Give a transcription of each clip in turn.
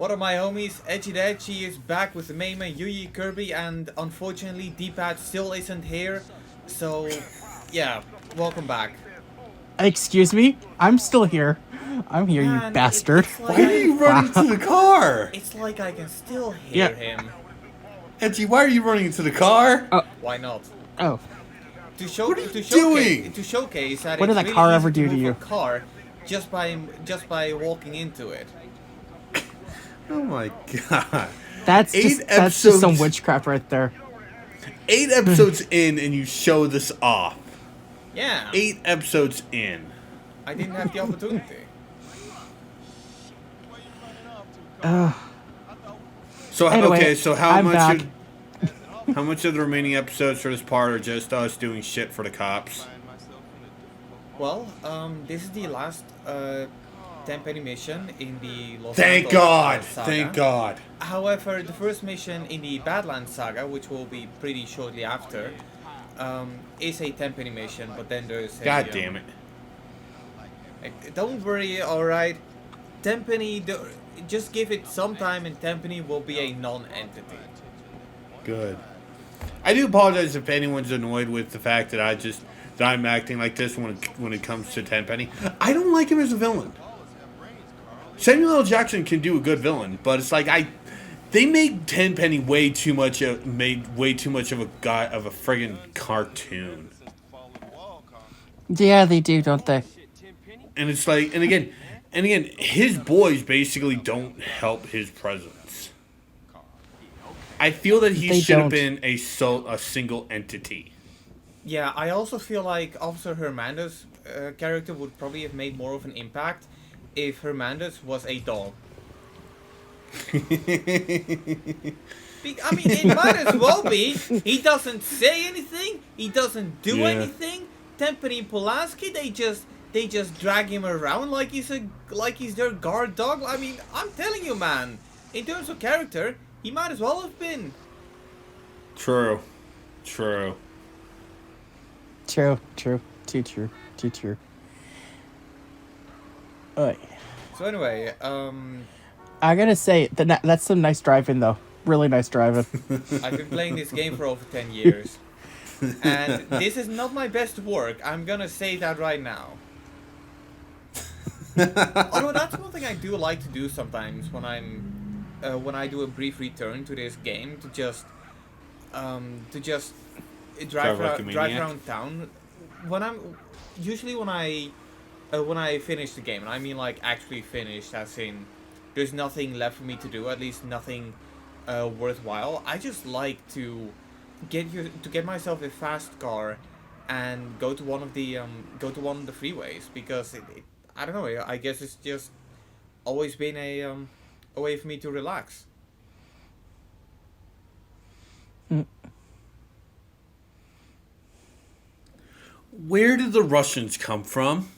What up, my homies? Edgy is back with the main man Yuyu Kirby, and unfortunately D-Pad still isn't here. So, yeah, welcome back. Excuse me? I'm still here. I'm here, Man, you bastard. it's like Why are you running to the car? It's like I can still hear him. Edgy, why are you running into the car? Why not? Oh. What are you doing? To showcase that What did it's that really car easy ever to do to move you? a car just by walking into it. Oh my god. That's just some witchcraft right there. 8 episodes in and you show this off. Yeah. 8 episodes in. I didn't have the opportunity. So Anyway, okay, so I'm back. how much of the remaining episodes for this part are just us doing shit for the cops? Well, this is the last temp mission in the Los Thank Santos God! saga. Thank God! However, the first mission in the Badlands saga, which will be pretty shortly after, is a temp mission, but then there's a... God damn it. Don't worry, alright. Tempany, just give it some time and Tempany will be a non-entity. Good. I do apologize if anyone's annoyed with the fact that I'm acting like this when it comes to Tenpenny. I don't like him as a villain. Samuel L. Jackson can do a good villain, but it's like they made Tenpenny way too much of a friggin' cartoon. Yeah, they do, don't they? And it's like, and again, his boys basically don't help his presence. I feel that he should have been a single entity. Yeah, I also feel like Officer Hernandez's character would probably have made more of an impact if Hernandez was a dog. I mean, it might as well be. He doesn't say anything. He doesn't do anything. Tempany and Pulaski, they just drag him around like he's their guard dog. I mean, I'm telling you, man. In terms of character, he might as well have been. True. True. Too true. Alright. So anyway, I gotta say, that's some nice driving, though. Really nice driving. I've been playing this game for over 10 years. And this is not my best work. I'm gonna say that right now. Although that's one thing I do like to do sometimes when I do a brief return to this game, to just drive around town. When I finish the game, and I mean like actually finished, as in there's nothing left for me to do, at least nothing worthwhile. I just like to get myself a fast car and go to one of the freeways, because I don't know, I guess it's just always been a way for me to relax. Where did the Russians come from?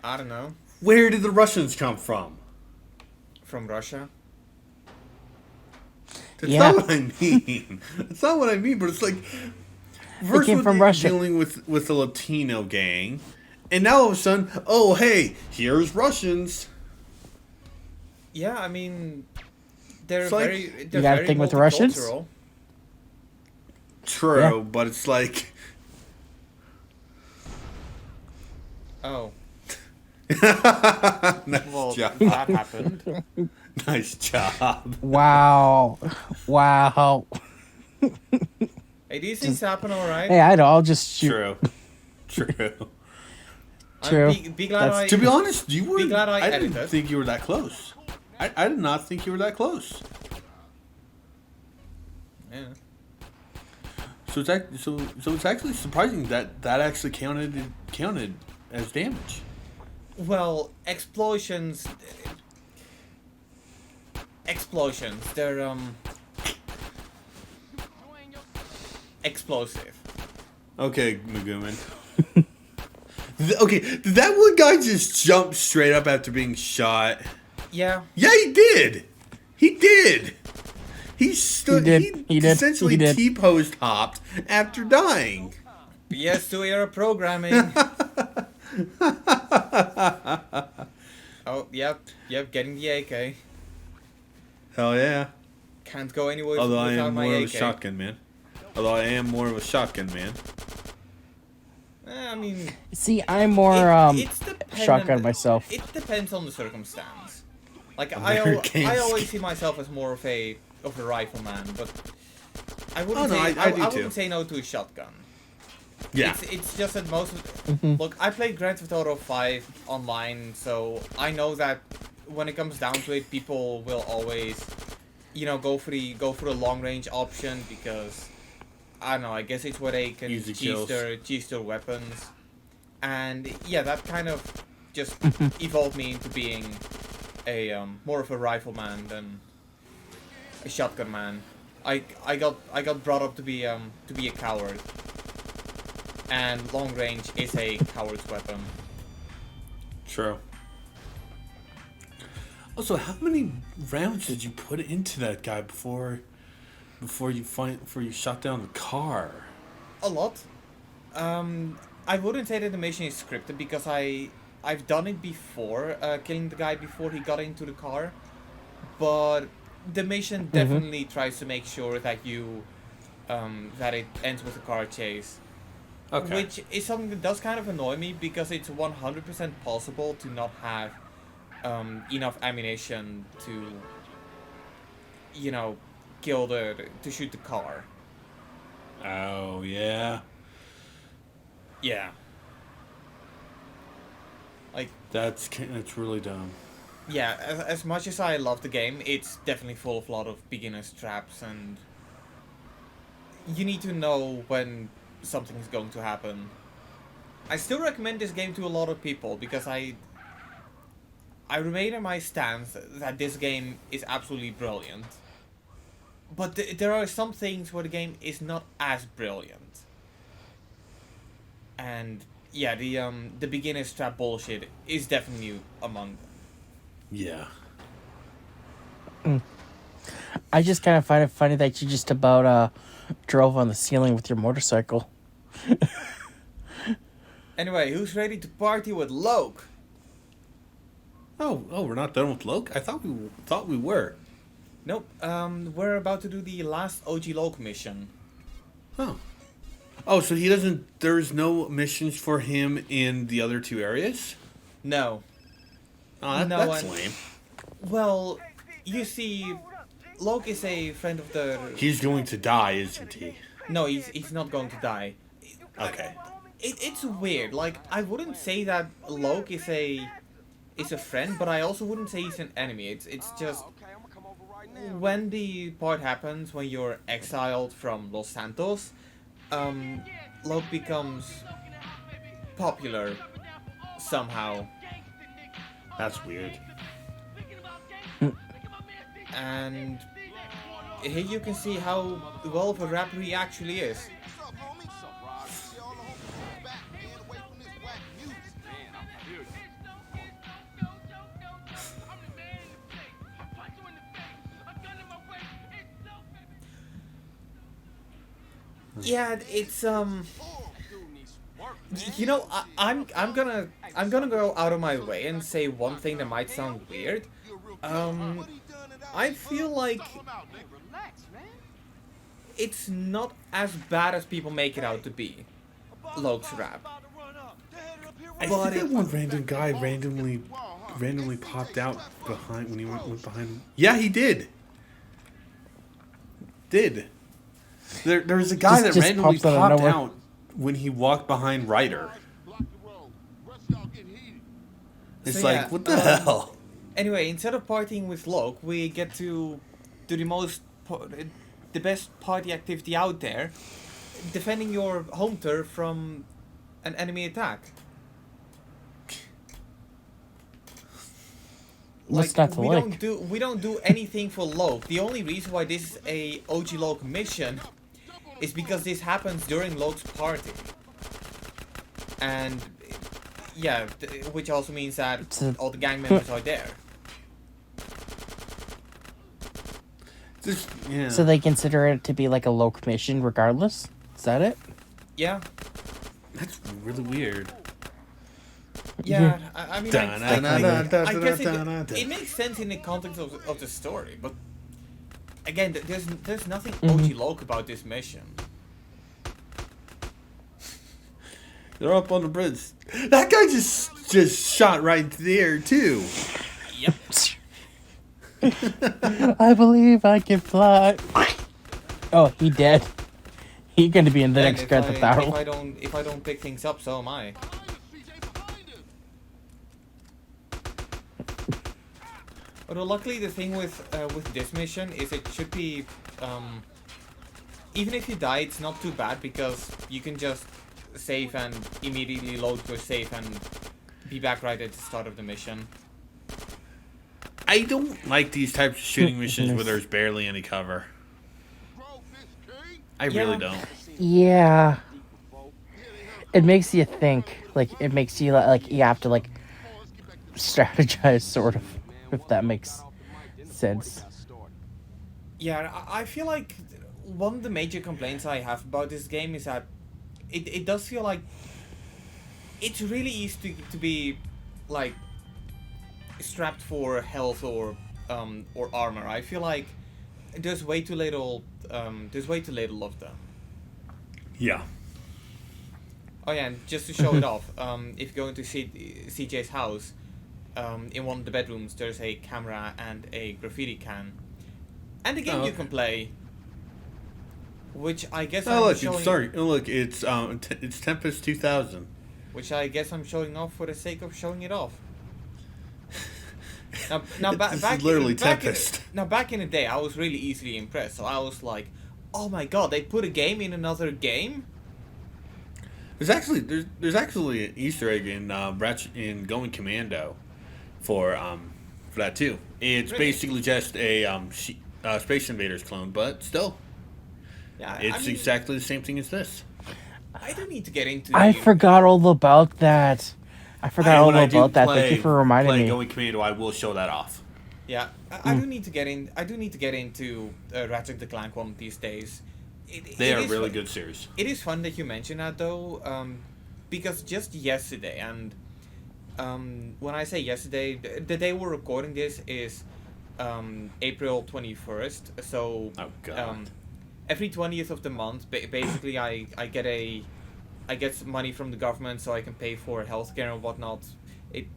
I don't know. Where did the Russians come from? From Russia? That's not what I mean. That's not what I mean, but it's like... First came from Russia. Dealing with the Latino gang, and now all of a sudden, oh, hey, here's Russians. Yeah, I mean... They're it's like, very you got a thing with Russians? True, but it's like... Oh. Nice job. That happened. Nice job. Wow. Hey, these things happen, alright? Hey, I know, I'll just shoot. True. Be glad to be honest, I edited. didn't think you were that close. I did not think you were that close. Yeah. So it's actually surprising that actually counted as damage. Well, explosions, they're, explosive. Okay, Maguman. Okay, did that one guy just jump straight up after being shot? Yeah. Yeah, he did. He stood. He essentially T-posed hopped after dying. PS2 era programming. Oh, yep, getting the AK. Hell yeah. Can't go anywhere Although I without am my more of a AK. shotgun man. I mean, See, I'm more it's dependent. shotgun myself. It depends on the circumstance. Like American I always skin. see myself as more of a rifleman, but I wouldn't Oh, no, say I do I too. wouldn't say no to a shotgun. Yeah. It's just that most of look, I played Grand Theft Auto 5 online, so I know that when it comes down to it, people will always, go for the long range option because I don't know. I guess it's where they can Easy cheese their weapons, and yeah, that kind of just evolved me into being a more of a rifleman than a shotgun man. I got brought up to be a coward, and long range is a coward's weapon. True. Also, how many rounds did you put into that guy before you shot down the car? A lot. I wouldn't say that the mission is scripted because I've done it before, killing the guy before he got into the car, but the mission definitely tries to make sure that that it ends with a car chase. Okay. Which is something that does kind of annoy me because it's 100% possible to not have enough ammunition to, to shoot the car. Oh yeah. Yeah. Like, That's really dumb. yeah, as much as I love the game, it's definitely full of a lot of beginner's traps, and you need to know when something is going to happen. I still recommend this game to a lot of people because I remain in my stance that this game is absolutely brilliant. But there are some things where the game is not as brilliant. And yeah, the beginner's trap bullshit is definitely among them. Yeah. I just kind of find it funny that you just about drove on the ceiling with your motorcycle. Anyway, who's ready to party with Loke? Oh, we're not done with Loke? I thought we were. Nope. We're about to do the last OG Loke mission. Oh, so there's no missions for him in the other two areas? No. Oh, that's lame. Well, you see, Loke is a friend of the... He's going to die, isn't he? No, he's not going to die. Okay. It's weird. Like, I wouldn't say that Loke is a friend, but I also wouldn't say he's an enemy. It's just when the part happens when you're exiled from Los Santos, Loke becomes popular somehow. That's weird. And here you can see how well of a rapper he actually is. Yeah, it's I'm gonna go out of my way and say one thing that might sound weird. I feel like it's not as bad as people make it out to be. Loke's rap. I think that one random guy randomly popped out behind when he went behind. Yeah, he did. There was a guy that Just randomly pops out of popped nowhere. out when he walked behind Ryder. It's So, like, yeah, what the hell? Anyway, instead of partying with Loke, we get to do the best party activity out there, defending your home turf from an enemy attack. What's not to like? We don't do anything for Loke. The only reason why this is a OG Loke mission is because this happens during Loke's party. And yeah, which also means that all the gang members are there. Yeah. So they consider it to be like a Loke mission regardless? Is that it? Yeah. That's really weird. Yeah, I mean, I guess it makes sense in the context of the story, but again, there's nothing OG Loke about this mission. They're up on the bridge. That guy just shot right into the air too. Yep. I believe I can fly. Oh, he dead. He going to be in the next Grand Theft Auto. If I don't pick things up, so am I. Although luckily the thing with this mission is it should be even if you die, it's not too bad because you can just save and immediately load your save and be back right at the start of the mission. I don't like these types of shooting missions where there's barely any cover. I really don't. Yeah. It makes you think. Like, it makes you, like, you have to, like, strategize, sort of, if that makes sense. Yeah, I feel like one of the major complaints I have about this game is that it does feel like it's really easy to be, like, strapped for health or armor. I feel like there's way too little of them. Yeah. Oh yeah, and just to show it off, if you go into CJ's house, in one of the bedrooms there's a camera and a graffiti can, and a game you can play. Which I guess it's Tempest 2000. Which I guess I'm showing off for the sake of showing it off. Now back literally back Tempest. Back in the day, I was really easily impressed. So I was like, "Oh my god, they put a game in another game." There's actually an Easter egg in in Going Commando for that too. It's Really? basically just a Space Invaders clone, but still, Yeah, it's exactly the same thing as this. I don't need to get into. I forgot all about that. Thank you for reminding me. Going Commando, I will show that off. Yeah, I do need to get in. I do need to get into Ratchet the Clank one of these days. They are a really good series. It is fun that you mention that though, because just yesterday, and when I say yesterday, the day we're recording this is April 21st. So every 20th of the month, basically, I get some money from the government so I can pay for healthcare and whatnot. It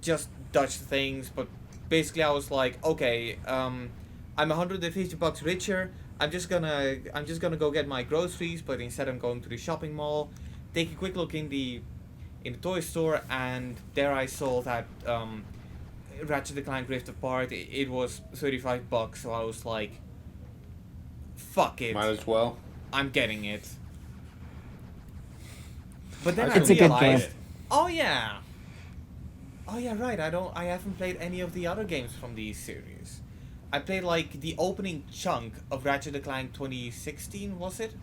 just Dutch things, but basically I was like, okay, I'm $150 richer. I'm just gonna go get my groceries, but instead I'm going to the shopping mall, take a quick look in the toy store, and there I saw that Ratchet the Clank Rift Apart. It was $35, so I was like, fuck it. Might as well. I'm getting it. But then It's a good game. Oh yeah, right. I haven't played any of the other games from these series. I played like the opening chunk of Ratchet the Clank 2016, was it?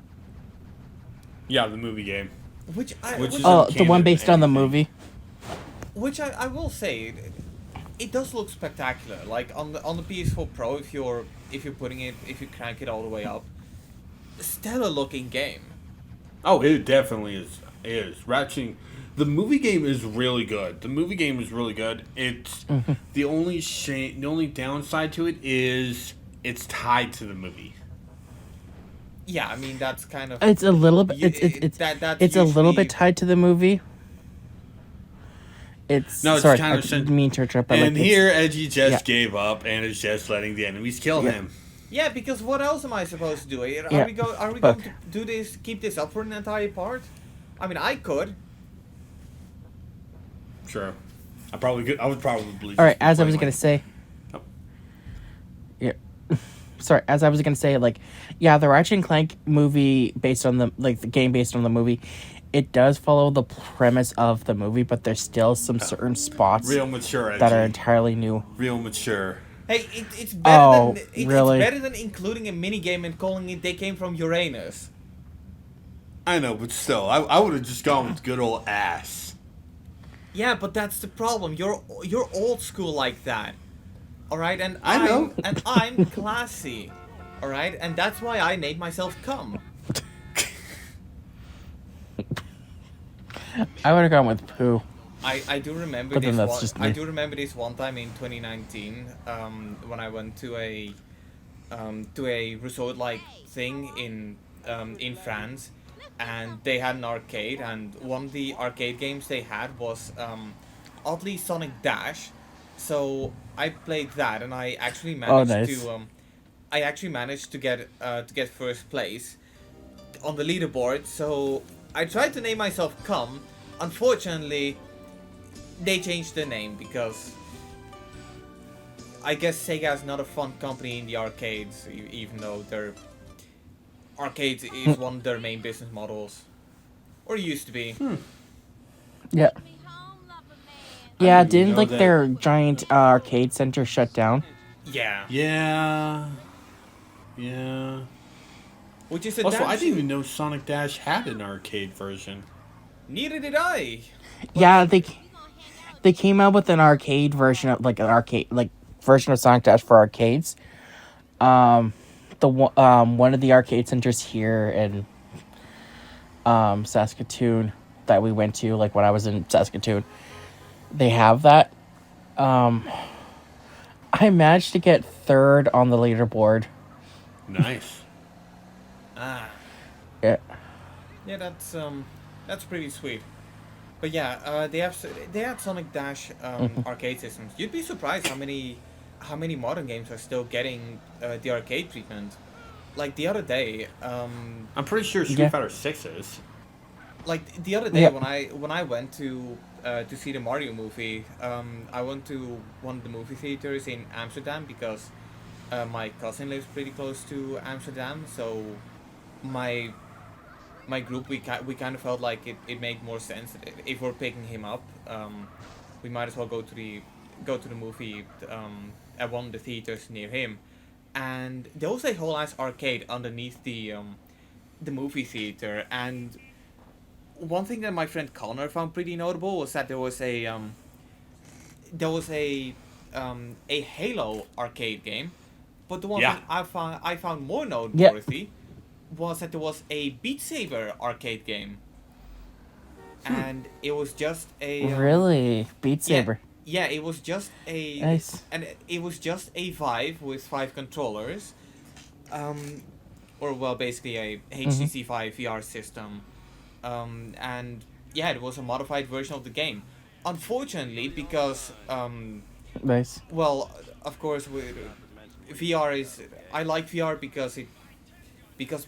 Yeah, the movie game. Which is the one based on the movie. Which I will say, it does look spectacular. Like on the PS4 Pro, if you crank it all the way up, stellar looking game. Oh, it definitely is. Ratchet. The movie game is really good. It's the only downside to it is it's tied to the movie. Yeah, I mean that's kind of. It's a little bit. It's a little bit tied to the movie. Sorry, I didn't mean to interrupt. But and here, Edgy just gave up and is just letting the enemies kill him. Yeah, because what else am I supposed to do? Are we going to do this? Keep this up for an entire part? I mean, I could. Sure. I probably could. I would probably. All right, as I was gonna say. Oh. Yeah. Sorry, as I was gonna say, like, yeah, the Ratchet and Clank movie based on the game based on the movie, it does follow the premise of the movie, but there's still some certain spots real mature that are entirely new. Real mature. Hey, it's better really? It's better than including a mini game and calling it "They Came from Uranus." I know, but still, I would have just gone with good old ass. Yeah, but that's the problem. You're old school like that. All right, and I know. And I'm classy. All right, and that's why I made myself come. I would have gone with poo. I do remember But this. then that's just me. I do remember this one time in 2019 when I went to a to a resort-like thing in France, and they had an arcade, and one of the arcade games they had was oddly Sonic Dash. So I played that, and Oh, nice. I actually managed to get first place on the leaderboard. So I tried to name myself Cum. Unfortunately, they changed the name because I guess Sega is not a fun company in the arcades, even though their arcades is one of their main business models, or used to be. Yeah. I Yeah, didn't even didn't know like that. their giant arcade center shut down? Yeah, Yeah. Yeah. which is a Also, damn I didn't shame. even know Sonic Dash had an arcade version. Neither did I. But Yeah, they came out with an arcade version of like an arcade like version of Sonic Dash for arcades. Um, one of the arcade centers here in Saskatoon that we went to, like when I was in Saskatoon, they have that. Um, I managed to get third on the leaderboard. Nice. ah, Yeah. yeah, that's pretty sweet. But yeah, they had Sonic Dash arcade systems. You'd be surprised how many modern games are still getting the arcade treatment. Like the other day, I'm pretty sure Street Yeah. Fighter 6 is. like the other day Yeah. when I went to see the Mario movie, I went to one of the movie theaters in Amsterdam because my cousin lives pretty close to Amsterdam, so my my group we kind of felt like it made more sense that if we're picking him up, we might as well go to the movie at one of the theaters near him, and there was a whole ass arcade underneath the movie theater. And one thing that my friend Connor found pretty notable was that there was a Halo arcade game, but the one Yeah. thing I found more Yeah. noteworthy was that there was a Beat Saber arcade game, and it was just a Really? Beat yeah, Saber. yeah, it was just Nice. it was just a Vive with 5 controllers, or well, basically a Mm-hmm. HTC Vive VR system, and yeah, it was a modified version of the game. Unfortunately, because Nice. well, of course, VR is I like VR because of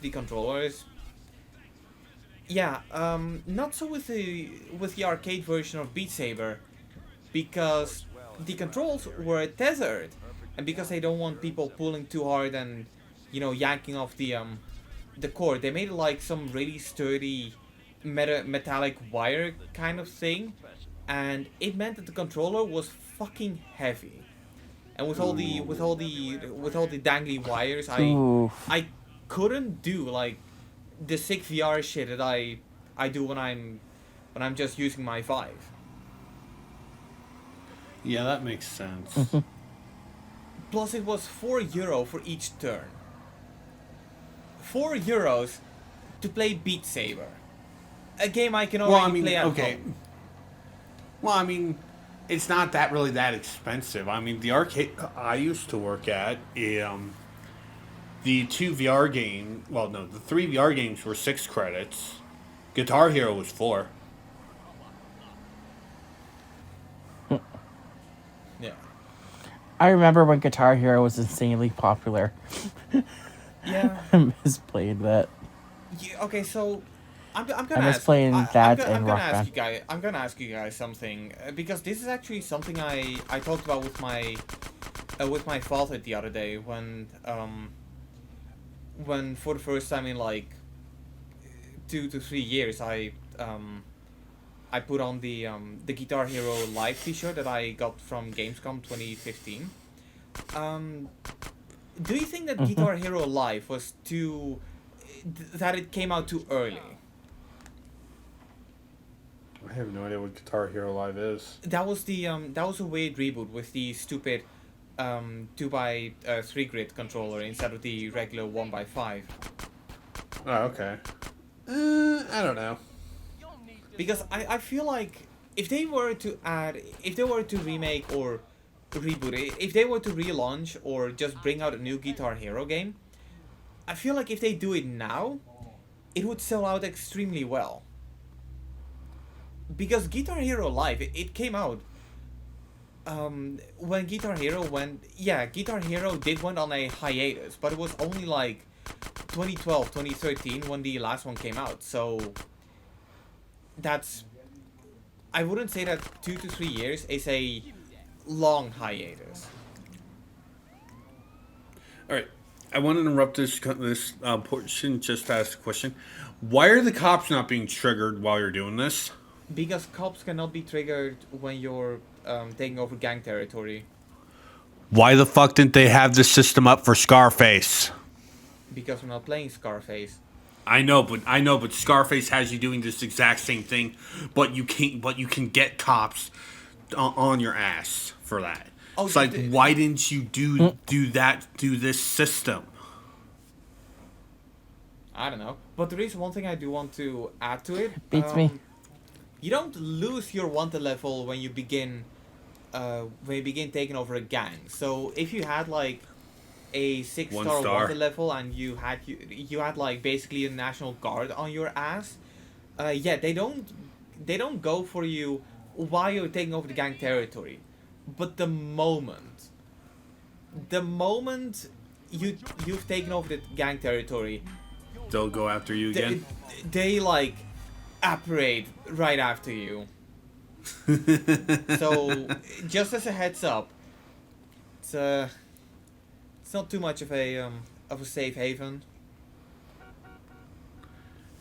the controllers. Yeah, not so with the arcade version of Beat Saber, because the controls were tethered, and because they don't want people pulling too hard and yanking off the cord, they made it like some really sturdy metallic wire kind of thing, and it meant that the controller was fucking heavy. And with all the dangly wires, Ooh. I couldn't do like the sick VR shit that I do when I'm just using my Vive. Yeah, that makes sense. Mm-hmm. Plus, it was €4 for each turn. €4 to play Beat Saber, a game I can Well, already I mean, play at okay. home. Well, I mean, it's not that really that expensive. I mean, the arcade I used to work at, the two VR game, well, no, the three VR games were 6 credits. Guitar Hero was 4. Yeah, I remember when Guitar Hero was insanely popular. yeah. I miss playing that. Yeah, okay, so I'm I gonna miss ask. playing that and Rock Band. I'm gonna ask you guys something because this is actually something I talked about with my father the other day when for the first time in like 2 to 3 years I put on the Guitar Hero Live T-shirt that I got from Gamescom 2015. Um, do you think that Mm-hmm. Guitar Hero Live was that it came out too early? I have no idea what Guitar Hero Live is. That was a weird reboot with the stupid 2x3 grid controller instead of the regular 1x5. Oh, okay. I don't know. Because I feel like if they were to remake or reboot it, if they were to relaunch or just bring out a new Guitar Hero game, I feel like if they do it now, it would sell out extremely well. Because Guitar Hero Live, it came out when Guitar Hero went. Yeah, Guitar Hero did went on a hiatus, but it was only like 2012, 2013 when the last one came out. So that's. I wouldn't say that 2 to 3 years is a long hiatus. All right. I want to interrupt this portion just to ask a question. Why are the cops not being triggered while you're doing this? Because cops cannot be triggered when you're taking over gang territory. Why the fuck didn't they have this system up for Scarface? Because we're not playing Scarface. I know, but Scarface has you doing this exact same thing, but you can get cops on your ass for that. Oh, it's like, why didn't you do this system? I don't know. But there is one thing I do want to add to it. Beats me. You don't lose your wanted level when you begin taking over a gang. So if you had like a 6-star wanted level and you had like basically a National Guard on your ass, yeah, they don't go for you while you're taking over the gang territory. But the moment you've taken over the gang territory, they'll go after you again. They like apparate right after you. So just as a heads up, it's not too much of a safe haven.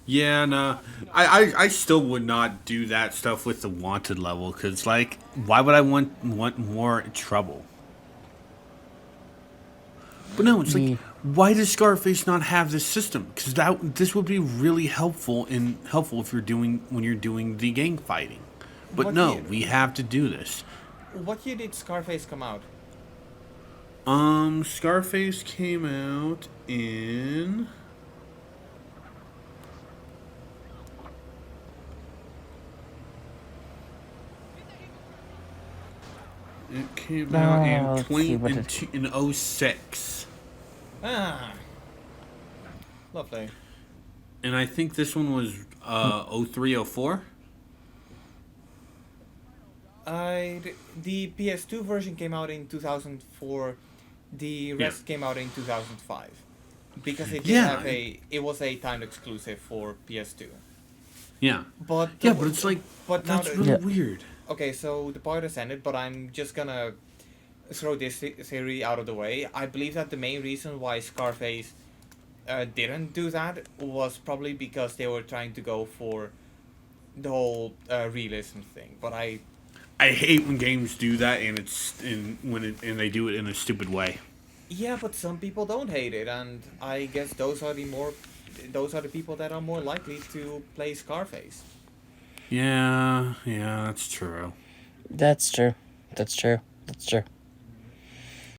Yeah, no. I still would not do that stuff with the wanted level, because, like, why would I want more trouble? But no, it's like, why does Scarface not have this system? Because this would be really helpful if when you're doing the gang fighting. But we have to do this. What year did Scarface come out? Scarface came out in... It came out in 06. Ah, lovely. And I think this one was 03, 04. The PS2 version came out in 2004. The rest came out in 2005 because it was a timed exclusive for PS2. Yeah. But it's like, that's really weird. Okay, so the part has ended, but I'm just gonna throw this theory out of the way. I believe that the main reason why Scarface didn't do that was probably because they were trying to go for the whole realism thing. But I hate when games do that, and and they do it in a stupid way. Yeah, but some people don't hate it, and I guess those are the people that are more likely to play Scarface. Yeah, that's true. That's true.